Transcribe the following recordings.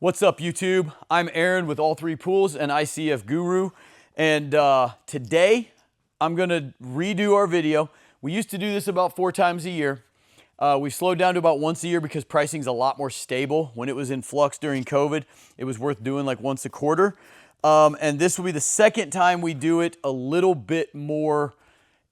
What's up, YouTube? I'm Aaron with All Three Pools and ICF Guru, and today I'm gonna redo our video. We used to do this about 4 times a year. We slowed down to about once a year because pricing's a lot more stable. When it was in flux during COVID, it was worth doing like once a quarter. And this will be the second time we do it a little bit more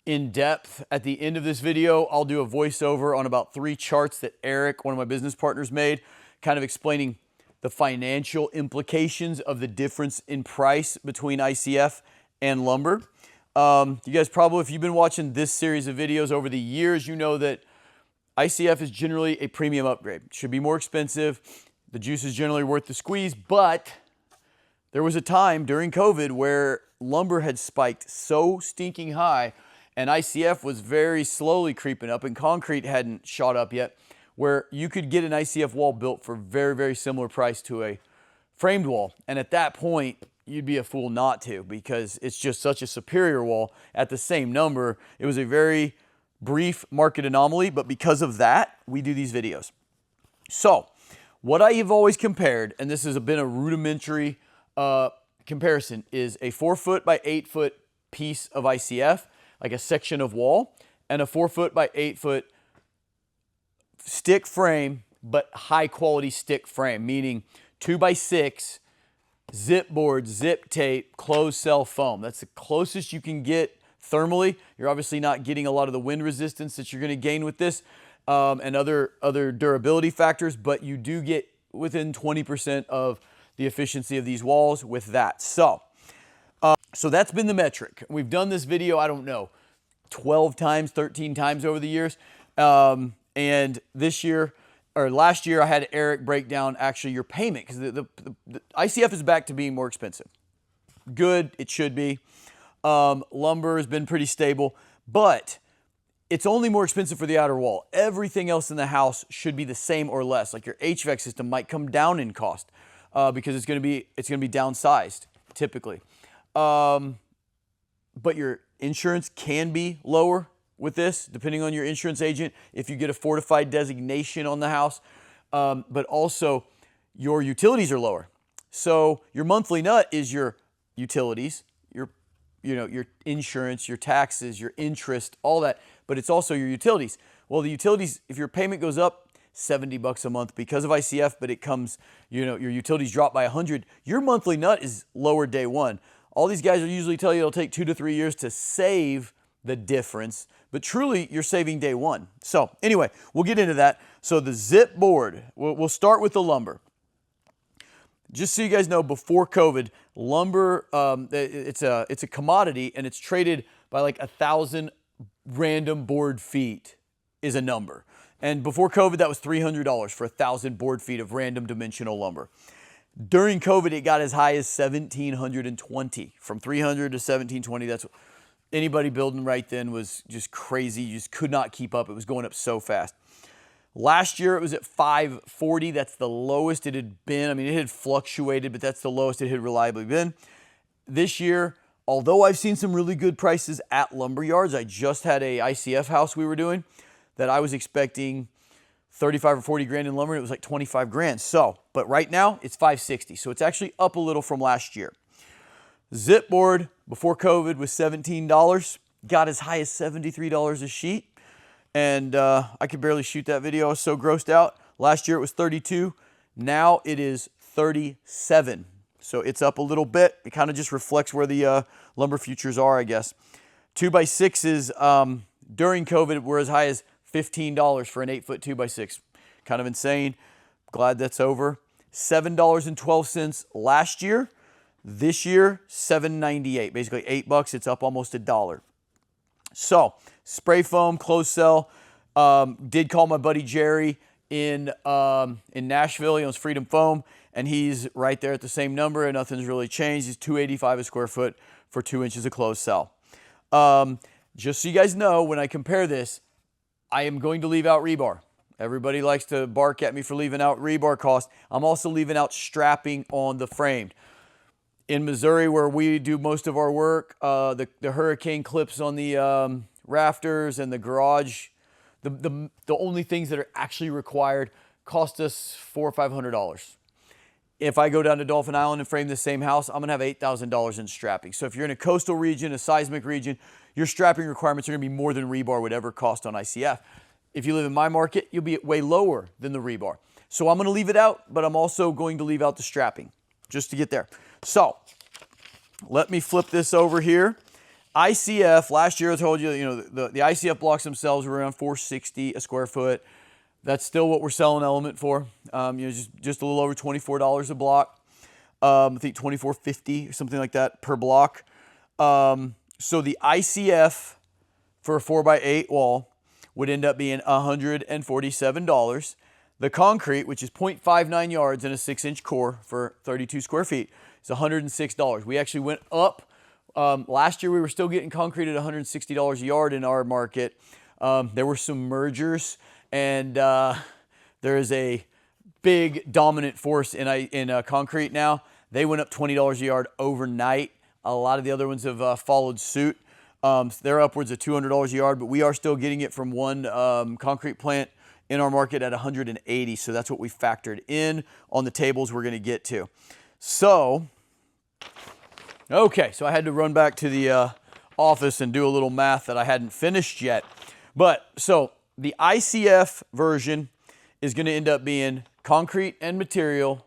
in depth. At the end of this video, I'll do a voiceover on about 3 charts that Eric, one of my business partners, made, kind of explaining the financial implications of the difference in price between ICF and lumber. You guys probably, if you've been watching this series of videos over the years, you know that ICF is generally a premium upgrade. It should be more expensive. The juice is generally worth the squeeze, but there was a time during COVID where lumber had spiked so stinking high and ICF was very slowly creeping up and concrete hadn't shot up yet, where you could get an ICF wall built for very, very similar price to a framed wall. And at that point, you'd be a fool not to, because it's just such a superior wall at the same number. It was a very brief market anomaly, but because of that, we do these videos. So what I have always compared, and this has been a rudimentary comparison, is a 4 foot by 8 foot piece of ICF, like a section of wall, and a 4 foot by 8 foot stick frame, but high quality stick frame, meaning 2x6 zip board, zip tape, closed cell foam. That's the closest you can get thermally. You're obviously not getting a lot of the wind resistance that you're going to gain with this and other durability factors, but you do get within 20% of the efficiency of these walls with that. So that's been the metric. We've done this video, I don't know, 12 times, 13 times over the years. And this year, or last year, I had Eric break down actually your payment, because the ICF is back to being more expensive. Good, it should be. Lumber has been pretty stable, but it's only more expensive for the outer wall. Everything else in the house should be the same or less. Like your HVAC system might come down in cost because it's going to be downsized typically. But your insurance can be lower with this, depending on your insurance agent, if you get a fortified designation on the house, but also your utilities are lower. So your monthly nut is your utilities, your insurance, your taxes, your interest, all that, but it's also your utilities. Well, the utilities, if your payment goes up $70 a month because of ICF, but it comes, your utilities drop by 100, your monthly nut is lower day one. All these guys will usually tell you it'll take 2 to 3 years to save the difference, but truly you're saving day one. So anyway, we'll get into that. So the zip board, we'll start with the lumber. Just so you guys know, before COVID, lumber, it's a commodity, and it's traded by like 1,000 random board feet is a number. And before COVID, that was $300 for 1,000 board feet of random dimensional lumber. During COVID, it got as high as 1,720, from 300 to 1,720. That's anybody building right then was just crazy. You just could not keep up. It was going up so fast. Last year, it was at 540. That's the lowest it had been. I mean, it had fluctuated, but that's the lowest it had reliably been. This year, although I've seen some really good prices at lumber yards, I just had a ICF house we were doing that I was expecting 35 or 40 grand in lumber, and it was like 25 grand. So, but right now, it's 560. So it's actually up a little from last year. Zip board before COVID was $17, got as high as $73 a sheet. And I could barely shoot that video. I was so grossed out. Last year it was $32. Now it is $37. So it's up a little bit. It kind of just reflects where the lumber futures are, I guess. 2x6s during COVID were as high as $15 for an 8-foot 2x6. Kind of insane. Glad that's over. $7.12 last year. This year, $7.98, basically $8. It's up almost $1. So, spray foam, closed cell. Did call my buddy Jerry in Nashville. He owns Freedom Foam, and he's right there at the same number, and nothing's really changed. He's $285 a square foot for 2 inches of closed cell. Just so you guys know, when I compare this, I am going to leave out rebar. Everybody likes to bark at me for leaving out rebar cost. I'm also leaving out strapping on the framed. In Missouri, where we do most of our work, the hurricane clips on the rafters and the garage, the only things that are actually required cost us $400 or $500. If I go down to Dolphin Island and frame the same house, I'm going to have $8,000 in strapping. So if you're in a coastal region, a seismic region, your strapping requirements are going to be more than rebar would ever cost on ICF. If you live in my market, you'll be way lower than the rebar. So I'm going to leave it out, but I'm also going to leave out the strapping just to get there. So let me flip this over here. ICF, last year I told you, the ICF blocks themselves were around $460 a square foot. That's still what we're selling Element for. Just a little over $24 a block. I think $24.50 or something like that per block. So the ICF for a 4x8 wall would end up being $147. The concrete, which is 0.59 yards and a 6-inch core for 32 square feet, is $106. We actually went up. Last year we were still getting concrete at $160 a yard in our market. There were some mergers, and there is a big dominant force in concrete now. They went up $20 a yard overnight. A lot of the other ones have followed suit. They're upwards of $200 a yard, but we are still getting it from one concrete plant in our market at $180. So that's what we factored in on the tables we're going to get to. So, okay, so I had to run back to the office and do a little math that I hadn't finished yet. But so the ICF version is going to end up being concrete and material.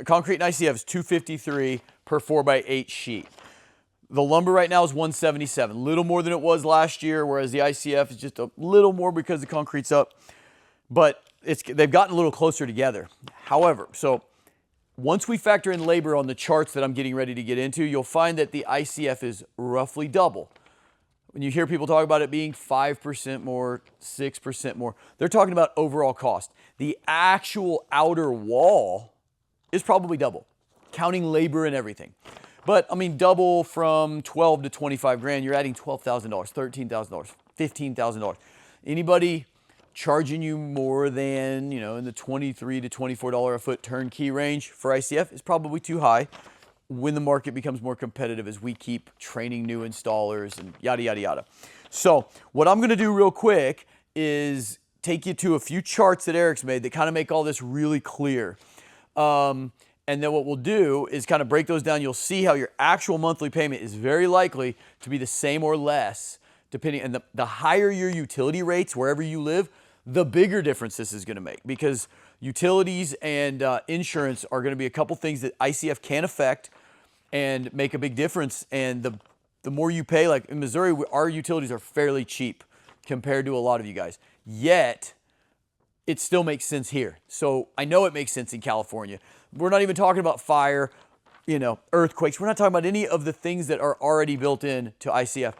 Concrete and ICF is $253 per 4x8 sheet. The lumber right now is $177, a little more than it was last year, whereas the ICF is just a little more because the concrete's up. But they've gotten a little closer together. However, so once we factor in labor on the charts that I'm getting ready to get into, you'll find that the ICF is roughly double. When you hear people talk about it being 5% more, 6% more, they're talking about overall cost. The actual outer wall is probably double, counting labor and everything. But I mean, double from 12 to 25 grand, you're adding $12,000, $13,000, $15,000. Anybody charging you more than, in the $23 to $24 a foot turnkey range for ICF is probably too high when the market becomes more competitive as we keep training new installers and yada, yada, yada. So what I'm going to do real quick is take you to a few charts that Eric's made that kind of make all this really clear. And then what we'll do is kind of break those down. You'll see how your actual monthly payment is very likely to be the same or less, depending. And the higher your utility rates, wherever you live, the bigger difference this is going to make, because utilities and insurance are going to be a couple things that ICF can affect and make a big difference. And the more you pay, like in Missouri, our utilities are fairly cheap compared to a lot of you guys. Yet, it still makes sense here. So I know it makes sense in California. We're not even talking about fire, earthquakes. We're not talking about any of the things that are already built in to ICF.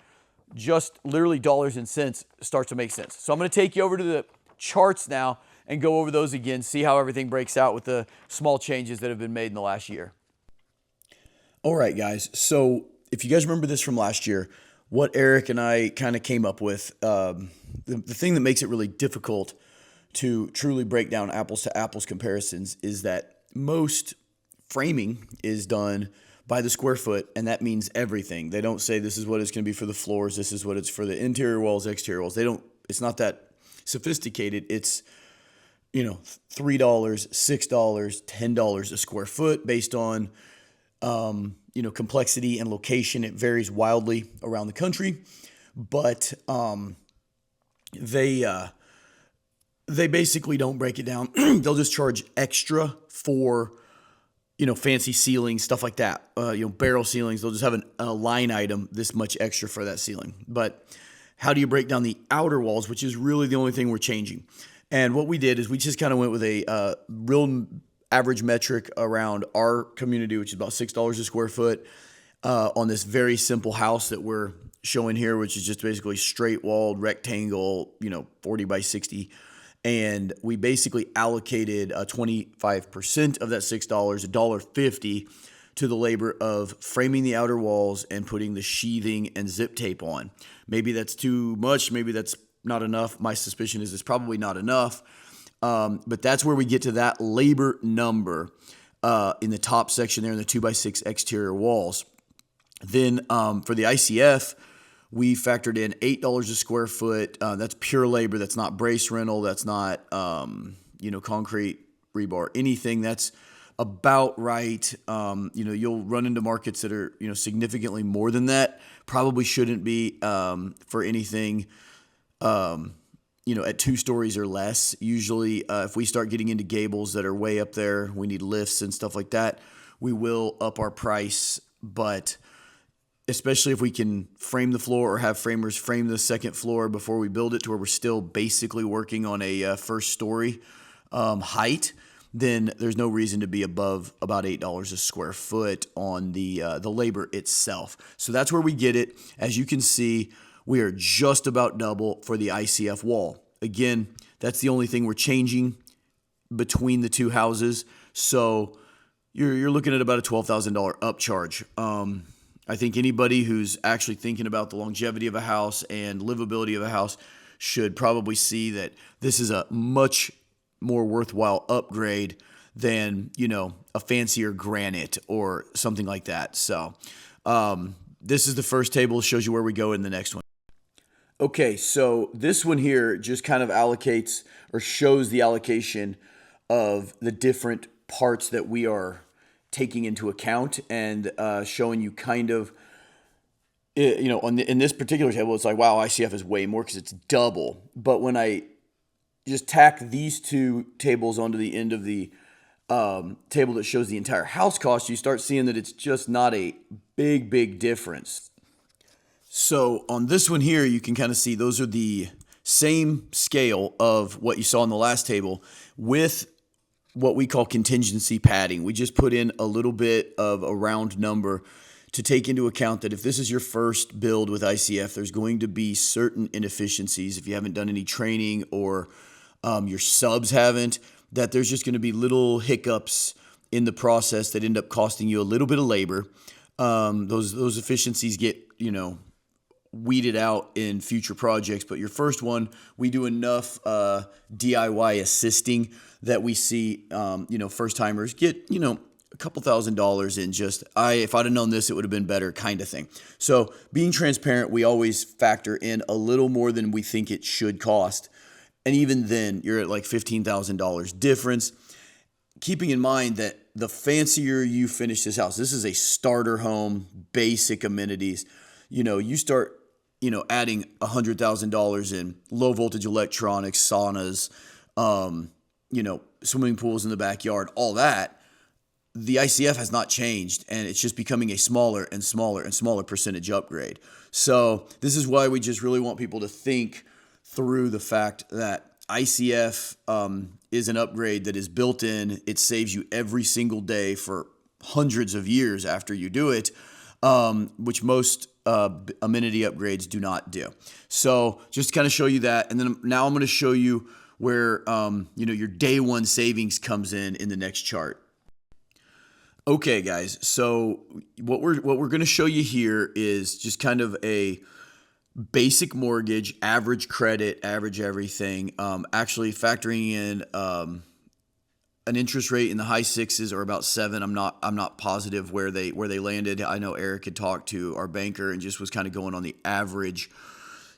Just literally dollars and cents starts to make sense. So I'm going to take you over to the charts now and go over those again, see how everything breaks out with the small changes that have been made in the last year. All right, guys. So if you guys remember this from last year, what Eric and I kind of came up with, the thing that makes it really difficult to truly break down apples to apples comparisons is that most framing is done by the square foot, and that means everything. They don't say this is what it's going to be for the floors, this is what it's for the interior walls, exterior walls. It's not that sophisticated. It's, $3, $6, $10 a square foot based on, complexity and location. It varies wildly around the country, but they basically don't break it down. They'll just charge extra for, fancy ceilings, stuff like that. Barrel ceilings, they'll just have a line item, this much extra for that ceiling. But how do you break down the outer walls, which is really the only thing we're changing? And what we did is we just kind of went with a real average metric around our community, which is about $6 a square foot, on this very simple house that we're showing here, which is just basically straight walled rectangle, 40 by 60. And we basically allocated 25% of that $6, $1.50, to the labor of framing the outer walls and putting the sheathing and zip tape on. Maybe that's too much. Maybe that's not enough. My suspicion is it's probably not enough. But that's where we get to that labor number in the top section there in the 2x6 exterior walls. Then for the ICF, we factored in $8 a square foot. That's pure labor. That's not brace rental. That's not, concrete, rebar, anything. That's about right. You'll run into markets that are, significantly more than that. Probably shouldn't be for anything, at 2 stories or less. Usually, if we start getting into gables that are way up there, we need lifts and stuff like that, we will up our price. But especially if we can frame the floor or have framers frame the second floor before we build it to where we're still basically working on a first story height, then there's no reason to be above about $8 a square foot on the labor itself. So that's where we get it. As you can see, we are just about double for the ICF wall. Again, that's the only thing we're changing between the 2 houses. So you're looking at about a $12,000 upcharge. I think anybody who's actually thinking about the longevity of a house and livability of a house should probably see that this is a much more worthwhile upgrade than, a fancier granite or something like that. So this is the first table, shows you where we go in the next one. Okay, so this one here just kind of allocates or shows the allocation of the different parts that we are taking into account, and showing you kind of, in this particular table, it's like, wow, ICF is way more because it's double. But when I just tack these 2 tables onto the end of the table that shows the entire house cost, you start seeing that it's just not a big difference. So on this one here, you can kind of see those are the same scale of what you saw in the last table with what we call contingency padding. We just put in a little bit of a round number to take into account that if this is your first build with ICF, there's going to be certain inefficiencies if you haven't done any training or your subs haven't, that there's just going to be little hiccups in the process that end up costing you a little bit of labor. Those efficiencies get, weeded out in future projects, but your first one, we do enough DIY assisting that we see, first timers get, a couple $1,000s in just, if I'd have known this, it would have been better kind of thing. So being transparent, we always factor in a little more than we think it should cost. And even then, you're at like $15,000 difference. Keeping in mind that the fancier you finish this house, this is a starter home, basic amenities. You start, adding $100,000 in low voltage electronics, saunas, swimming pools in the backyard, all that. The ICF has not changed, and it's just becoming a smaller and smaller and smaller percentage upgrade. So this is why we just really want people to think through the fact that ICF is an upgrade that is built in. It saves you every single day for hundreds of years after you do it, which most amenity upgrades do not do. So just to kind of show you that, and then now I'm going to show you where your day one savings comes in the next chart. Okay, guys. So what we're going to show you here is just kind of a basic mortgage, average credit, average everything. Actually factoring in an interest rate in the high 6s or about 7. I'm not positive where they landed. I know Eric had talked to our banker and just was kind of going on the average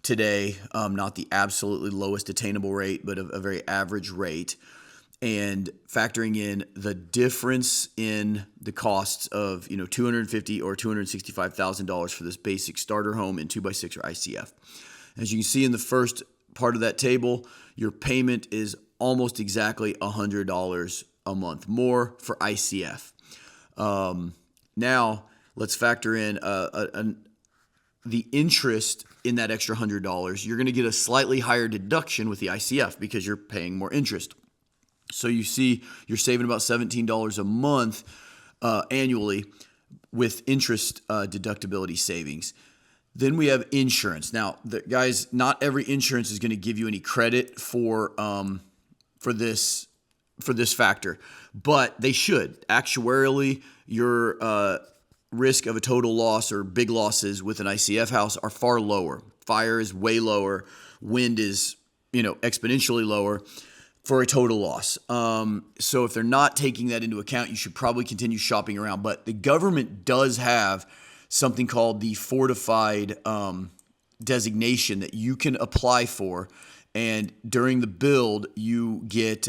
today, not the absolutely lowest attainable rate, but a very average rate, and factoring in the difference in the costs of $250,000 or $265,000 for this basic starter home in 2x6 or ICF. As you can see in the first part of that table, your payment is almost exactly $100 a month more for ICF. Now let's factor in the interest in that extra $100. You're going to get a slightly higher deduction with the ICF because you're paying more interest. So you see you're saving about $17 a month annually with interest deductibility savings. Then we have insurance. Now, guys, not every insurance is going to give you any credit for this factor, but they should. Actuarially, your risk of a total loss or big losses with an ICF house are far lower. Fire is way lower. Wind is, exponentially lower for a total loss. So if they're not taking that into account, you should probably continue shopping around. But the government does have something called the fortified designation that you can apply for. And during the build, you get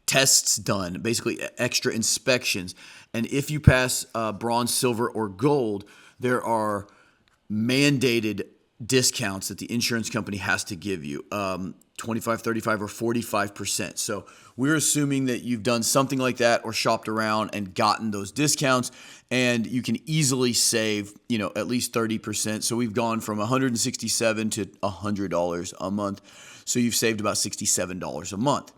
tests done, basically extra inspections. And if you pass bronze, silver, or gold, there are mandated discounts that the insurance company has to give you, 25, 35, or 45%. So we're assuming that you've done something like that or shopped around and gotten those discounts, and you can easily save, at least 30%. So we've gone from $167 to $100 a month. So you've saved about $67 a month.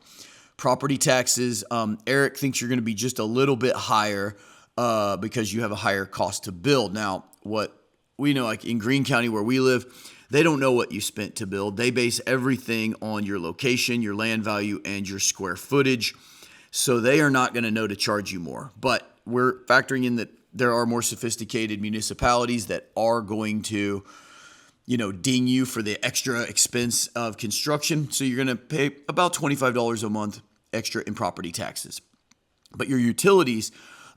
Property taxes, Eric thinks you're going to be just a little bit higher because you have a higher cost to build. Now, what we know, like in Greene County where we live, they don't know what you spent to build. They base everything on your location, your land value, and your square footage. So they are not going to know to charge you more. But we're factoring in that there are more sophisticated municipalities that are going to, ding you for the extra expense of construction. So you're going to pay about $25 a month extra in property taxes. But your utilities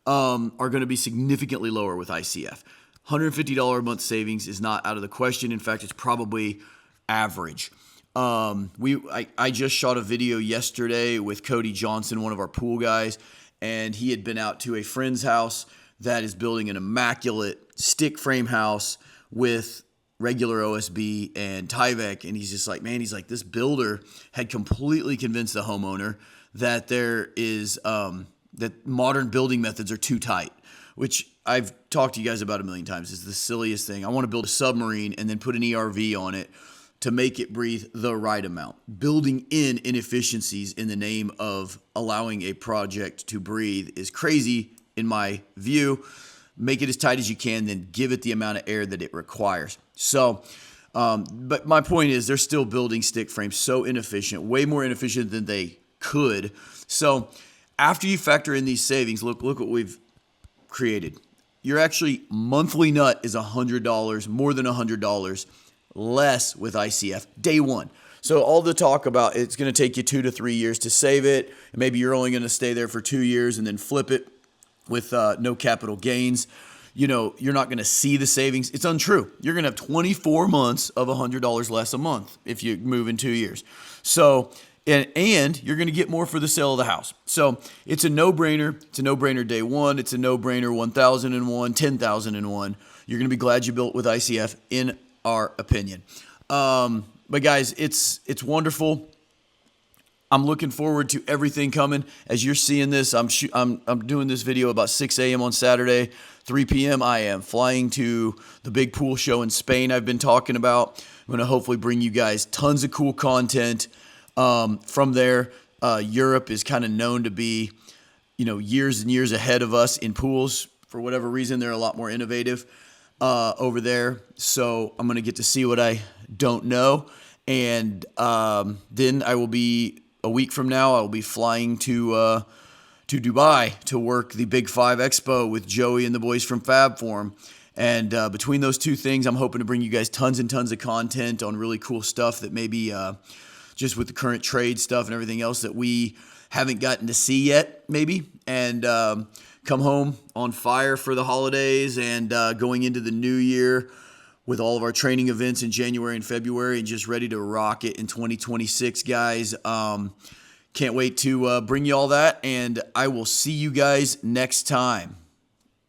are going to be significantly lower with ICF. $150 a month savings is not out of the question. In fact, it's probably average. I just shot a video yesterday with Cody Johnson, one of our pool guys, and he had been out to a friend's house that is building an immaculate stick frame house with regular OSB and Tyvek, and he's just like, man, this builder had completely convinced the homeowner that that modern building methods are too tight, which I've talked to you guys about a million times. Is the silliest thing. I want to build a submarine and then put an ERV on it to make it breathe the right amount. Building in inefficiencies in the name of allowing a project to breathe is crazy in my view. Make it as tight as you can, then give it the amount of air that it requires. So, but my point is they're still building stick frames so inefficient, way more inefficient than they could. So after you factor in these savings, look what we've created. Your actually monthly nut is $100, more than $100 less with ICF day one. So all the talk about it's going to take you 2 to 3 years to save it, and maybe you're only going to stay there for 2 years and then flip it with no capital gains. You're not going to see the savings. It's untrue. You're going to have 24 months of $100 less a month if you move in 2 years. So, and you're going to get more for the sale of the house. So it's a no-brainer. It's a no-brainer day one. It's a no-brainer 1,001, 10,001. You're going to be glad you built with ICF, in our opinion. But guys, it's wonderful. I'm looking forward to everything coming. As you're seeing this, I'm doing this video about 6 a.m. on Saturday. 3 p.m. I am flying to the big pool show in Spain I've been talking about. I'm going to hopefully bring you guys tons of cool content from there. Europe is kind of known to be, years and years ahead of us in pools. For whatever reason, they're a lot more innovative over there. So I'm going to get to see what I don't know. And then I will be, a week from now, I will be flying to Dubai to work the Big 5 Expo with Joey and the boys from Fab Forum. And between those two things, I'm hoping to bring you guys tons and tons of content on really cool stuff that maybe just with the current trade stuff and everything else that we haven't gotten to see yet, maybe. And come home on fire for the holidays and going into the new year with all of our training events in January and February, and just ready to rock it in 2026, guys. Can't wait to bring you all that, and I will see you guys next time.